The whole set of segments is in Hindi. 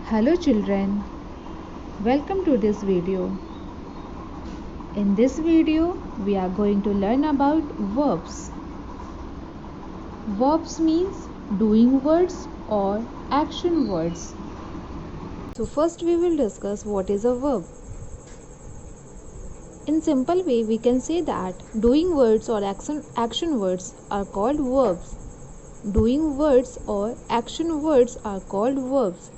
Hello children, welcome to this video. In this video, we are going to learn about verbs. Verbs means doing words or action words. So first we will discuss what is a verb. In simple way, we can say that doing words or action words are called verbs. Doing words or action words are called verbs.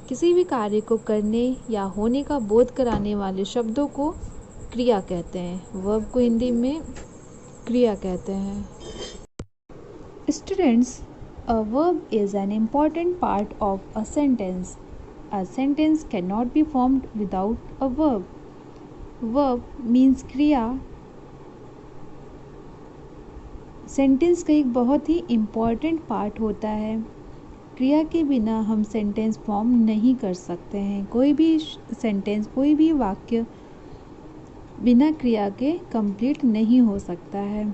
किसी भी कार्य को करने या होने का बोध कराने वाले शब्दों को क्रिया कहते हैं। वर्ब को हिंदी में क्रिया कहते हैं। Students, a verb is an important part of a sentence. A sentence can not be formed without a verb. Verb means क्रिया सेंटेंस का एक बहुत ही इम्पॉर्टेंट पार्ट होता है। क्रिया के बिना हम सेंटेंस फॉर्म नहीं कर सकते हैं। कोई भी सेंटेंस, कोई भी वाक्य बिना क्रिया के कंप्लीट नहीं हो सकता है।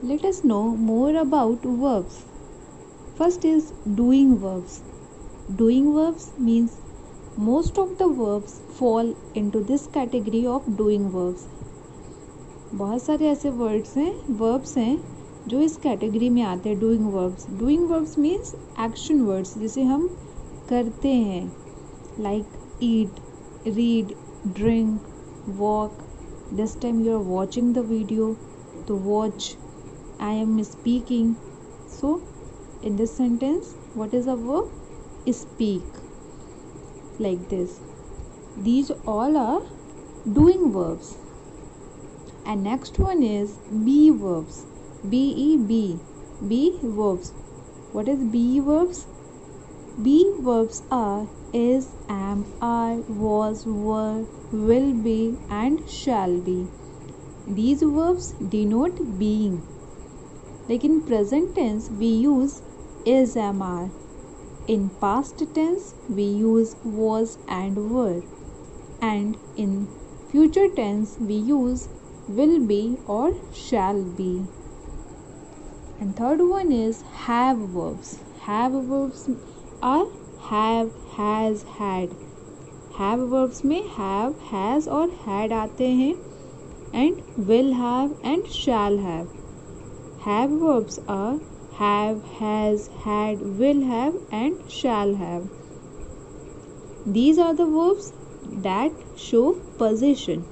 Let us know more about verbs. First is doing verbs. Doing verbs means most of the verbs fall into this category of doing verbs. बहुत सारे ऐसे वर्ब्स हैं जो इस कैटेगरी में आते हैं, doing verbs. Doing verbs means action words, जिसे हम करते हैं, like eat, read, drink, walk. This time you are watching the video, तो watch, I am speaking. So in this sentence what is a verb? Speak, like this. These all are doing verbs. And next one is be verbs. B-E-B. Be verbs. What is be verbs? Be verbs are is, am, are, was, were, will be and shall be. These verbs denote being. Like in present tense we use is, am, are. In past tense we use was and were. And in future tense we use will be or shall be. And third one is have verbs. Have verbs are have, has, had. Have verbs में have, has और had आते हैं, and will have and shall have. Have verbs are have, has, had, will have and shall have. These are the verbs that show possession.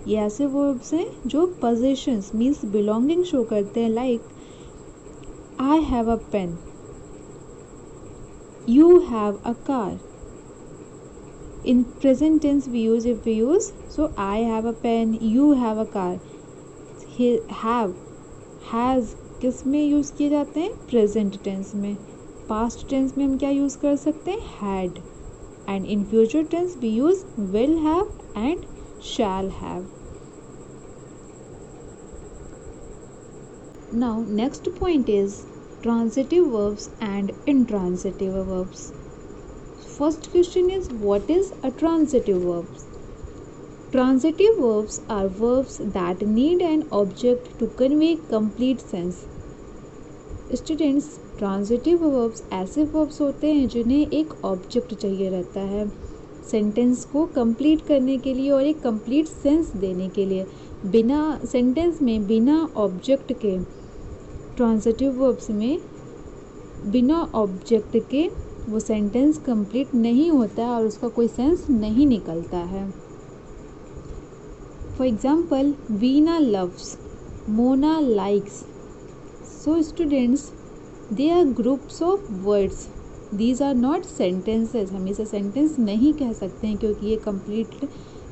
ये ऐसे वर्ब्स हैं जो possessions मीन्स belonging शो करते हैं, like I have a pen, you have a car. In present tense we use, if we use, so I have a pen, you have a car. Have, has किस में यूज़ किए जाते हैं? प्रेजेंट टेंस में। पास्ट टेंस में हम क्या यूज़ कर सकते हैं? Had. And in future tense we use will have and shall have. Now next point is transitive verbs and intransitive verbs. First question is, what is a transitive verb? Transitive verbs are verbs that need an object to convey complete sense. Students, transitive verbs ऐसे वर्ब्स होते हैं जिन्हें एक ऑब्जेक्ट चाहिए रहता है सेंटेंस को कंप्लीट करने के लिए और एक कंप्लीट सेंस देने के लिए। बिना सेंटेंस में बिना ऑब्जेक्ट के, ट्रांजिटिव वर्ब्स में बिना ऑब्जेक्ट के वो सेंटेंस कंप्लीट नहीं होता है और उसका कोई सेंस नहीं निकलता है। For example, Veena loves, Mona likes. So students, they are groups of words, these are not sentences. हम इसे सेंटेंस नहीं कह सकते हैं क्योंकि ये कंप्लीट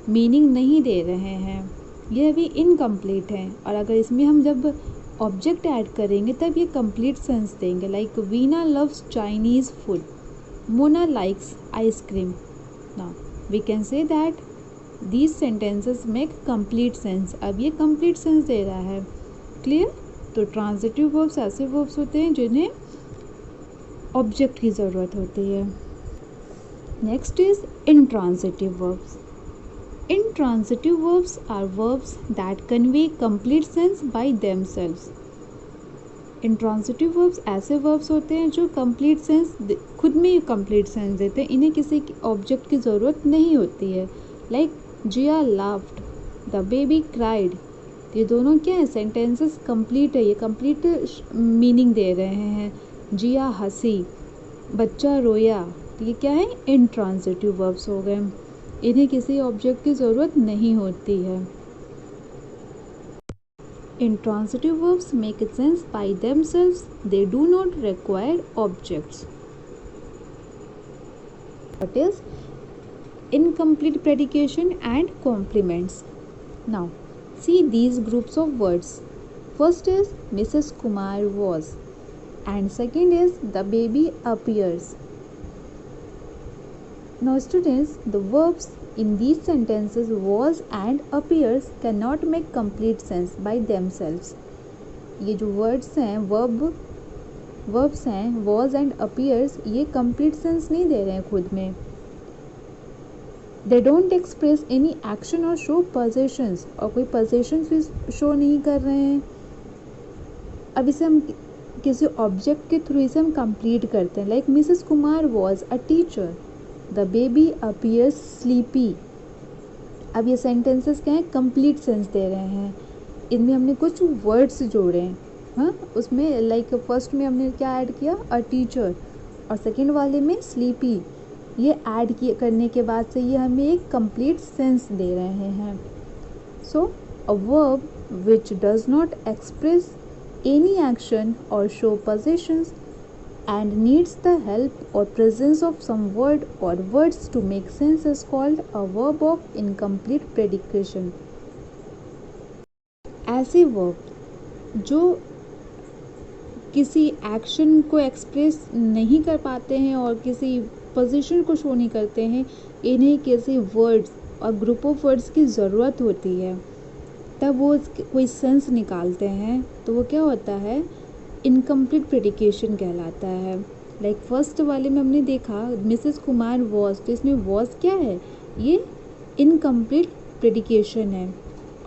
मीनिंग नहीं दे रहे हैं, ये अभी इनकम्प्लीट हैं। और अगर इसमें हम जब ऑब्जेक्ट ऐड करेंगे तब ये कंप्लीट सेंस देंगे, like Veena loves Chinese food, Mona likes ice cream. Now we can say that these sentences make complete sense. अब ये कंप्लीट सेंस दे रहा है। क्लियर? तो ट्रांजिटिव वर्ब्स ऐसे वर्ब्स होते हैं जिन्हें ऑब्जेक्ट की ज़रूरत होती है। Next is intransitive verbs. Intransitive verbs are verbs that convey complete sense by themselves. Intransitive verbs ऐसे वर्ब्स होते हैं जो कंप्लीट सेंस खुद में ही कंप्लीट सेंस देते हैं, इन्हें किसी ऑब्जेक्ट की ज़रूरत नहीं होती है। Like Jiya laughed, the baby cried, ये दोनों क्या है, सेंटेंसेस कंप्लीट है, ये कंप्लीट मीनिंग दे रहे हैं। जिया हंसी, बच्चा रोया, तो ये क्या है, इंट्रांसिटिव वर्ब्स हो गए, इन्हें किसी ऑब्जेक्ट की ज़रूरत नहीं होती है। Intransitive verbs make sense by themselves, they do not require objects. What is incomplete predication and complements? Now, see these groups of words. First is Mrs. Kumar was, and second is the baby appears. Now, students, the verbs in these sentences was and appears cannot make complete sense by themselves. ये जो words हैं, verbs हैं, was and appears, ये complete sense नहीं दे रहे हैं खुद में. They don't express any action or show possessions, और कोई possessions भी show नहीं कर रहे हैं. अब इसे हम किसी object के थ्रू इसे हम complete करते हैं. Like Mrs. Kumar was a teacher. The baby appears sleepy. अब ये सेंटेंसेस क्या है, कंप्लीट सेंस दे रहे हैं, इनमें हमने कुछ वर्ड्स जोड़े हैं. हाँ, उसमें लाइक फर्स्ट में हमने क्या ऐड किया, अ टीचर, और सेकंड वाले में स्लीपी. ये ऐड किए करने के बाद से ये हमें एक कंप्लीट सेंस दे रहे हैं. So a verb which does not express any action और show positions and needs the help or presence of some word or words to make sense is called a verb of incomplete predication. ऐसे वर्ब जो किसी एक्शन को एक्सप्रेस नहीं कर पाते हैं और किसी पोजीशन को शो नहीं करते हैं, इन्हें किसी वर्ड्स और ग्रुप ऑफ वर्ड्स की ज़रूरत होती है, तब वो कोई सेंस निकालते हैं, तो वो क्या होता है, इनकम्प्लीट प्रेडिकेशन कहलाता है. लाइक फर्स्ट वाले में हमने देखा मिसेस कुमार वॉज, तो इसमें वॉज क्या है, ये इनकम्प्लीट प्रेडिकेशन है.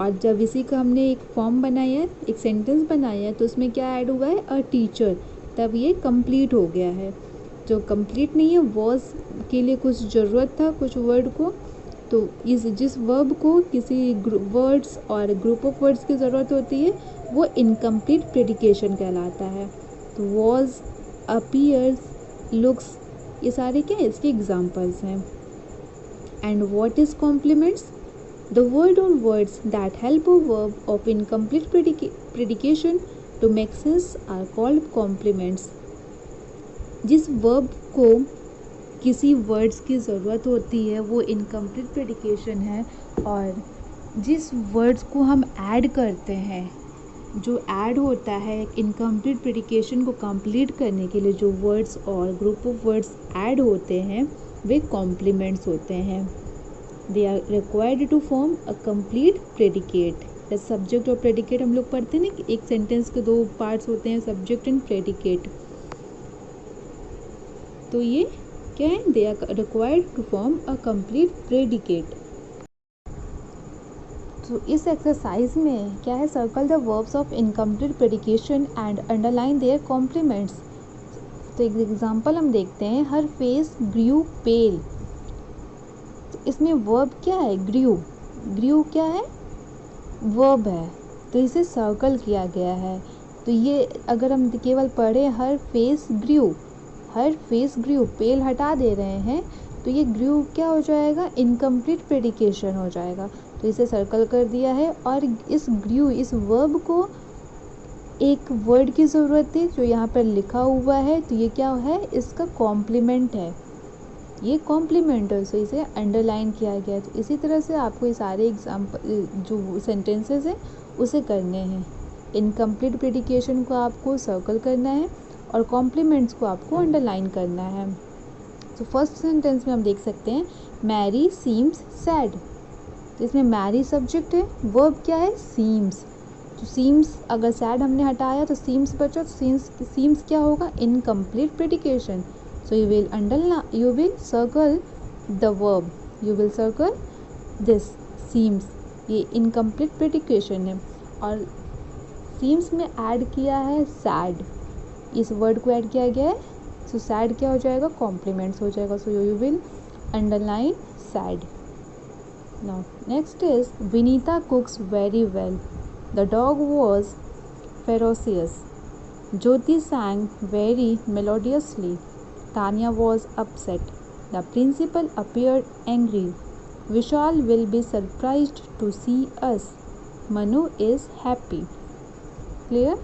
और जब इसी का हमने एक फॉर्म बनाया, एक सेंटेंस बनाया, तो उसमें क्या ऐड हुआ है, अ टीचर, तब ये कंप्लीट हो गया है. जो कंप्लीट नहीं है, वॉज के लिए कुछ ज़रूरत था कुछ वर्ड को, तो इस जिस वर्ब को किसी वर्ड्स और ग्रुप ऑफ वर्ड्स की ज़रूरत होती है, वो इनकम्प्लीट प्रेडिकेशन कहलाता है. तो वॉज, अपीयर्स, लुक्स, ये सारे क्या है, इसके एग्जाम्पल्स हैं. And what is complements? The word और words that help a verb of incomplete predication to make sense are called complements. जिस वर्ब को किसी वर्ड्स की ज़रूरत होती है वो इनकम्प्लीट प्रेडिकेशन है, और जिस वर्ड्स को हम ऐड करते हैं, जो ऐड होता है इनकम्प्लीट प्रेडिकेशन को कंप्लीट करने के लिए, जो वर्ड्स और ग्रुप ऑफ वर्ड्स ऐड होते हैं, वे कॉम्प्लीमेंट्स होते हैं. They are required to form a complete predicate. The subject और प्रेडिकेट हम लोग पढ़ते हैं ना कि एक सेंटेंस के दो पार्ट्स होते हैं, सब्जेक्ट एंड प्रेडिकेट. तो ये क्या है, they are required to form a complete predicate. तो इस एक्सरसाइज में क्या है, circle the verbs of incomplete predication and underline their complements. तो एक एग्जांपल हम देखते हैं, हर फेस ग्रू पेल. तो इसमें वर्ब क्या है, ग्रू. ग्रू क्या है, वर्ब है, तो इसे सर्कल किया गया है. तो ये अगर हम केवल पढ़े हर फेस ग्रू, हर फेस ग्रू, पेल हटा दे रहे हैं, तो ये ग्रू क्या हो जाएगा, इनकम्प्लीट प्रेडिकेशन हो जाएगा. तो इसे सर्कल कर दिया है. और इस ग्रू, इस वर्ब को एक वर्ड की ज़रूरत है जो यहाँ पर लिखा हुआ है, तो ये क्या है, इसका कॉम्प्लीमेंट है, ये कॉम्प्लीमेंट है, सो इसे अंडरलाइन किया गया है. तो इसी तरह से आपको ये सारे एग्जाम्पल जो सेंटेंसेस हैं उसे करने हैं. इनकम्प्लीट प्रेडिकेशन को आपको सर्कल करना है और कॉम्प्लीमेंट्स को आपको अंडरलाइन करना है. तो फर्स्ट सेंटेंस में हम देख सकते हैं, मैरी सीम्स सैड. तो इसमें मैरी सब्जेक्ट है, वर्ब क्या है, सीम्स. तो सीम्स अगर सैड हमने हटाया तो सीम्स बचा, तो सीम्स क्या होगा, incomplete predication. So you will circle the verb, you will circle this seems, ये इनकम्प्लीट प्रेडिकेशन है. और सीम्स में ऐड किया है सैड, इस वर्ड को ऐड किया गया है, सो सैड क्या हो जाएगा, कॉम्प्लीमेंट्स हो जाएगा, सो you will underline sad. Now next is Vinita कुक्स very well, the dog was ferocious. Jyoti sang very melodiously. Tanya was upset. The principal appeared angry. Vishal will be surprised to see us. Manu is happy. Clear?